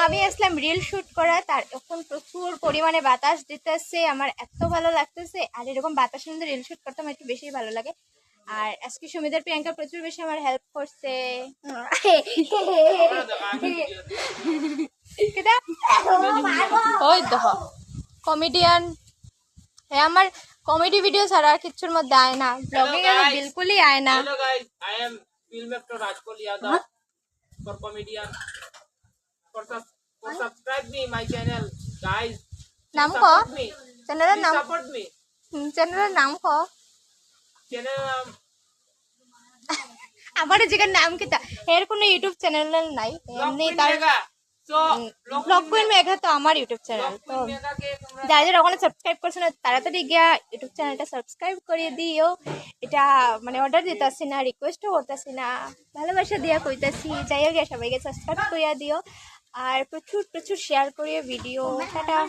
আমি আসলাম reel shoot করা, তার এখন প্রচুর পরিমাণে বাতাস দিতেছে, আমার এত ভালো লাগতেছে। আর এরকম বাতাসের মধ্যে রিল শুট করতে আমার একটু বেশি ভালো লাগে। আর আজকে সুমিদের প্রিয়াঙ্কা প্রচুর বেশি আমার হেল্প করছে। কেটা ওই দেখো কমেডিয়ান, হ্যাঁ আমার কমেডি ভিডিও ছাড়া আর কিছুর মধ্যে আয় না, ব্লগিং এ বিলকুলই আয় না। Hello guys, I am film actor Rajpal Yadav for comedian. For subscribe me my channel, guys. নাম ক Support me. চ্যানেলের নাম, Support me. চ্যানেলের নাম ক Channel আমার জায়গার নাম কিতা, এর কোনো ইউটিউব চ্যানেল নাই এমনি তার So ব্লগ কুইন মেঘা তো আমার ইউটিউব চ্যানেল। তো যারা যারা ওখানে সাবস্ক্রাইব করছে না তাড়াতাড়ি গিয়া ইউটিউব চ্যানেলটা সাবস্ক্রাইব করিয়ে দিও। এটা মানে অর্ডার দিতেছি না, রিকোয়েস্টও করতেছি না, ভালোবাসা দিয়া কইতাছি। যাই হোক সবাইকে সাবস্ক্রাইব করিয়া দিও আর প্রচুর প্রচুর শেয়ার করিয়ে ভিডিও। টাটা।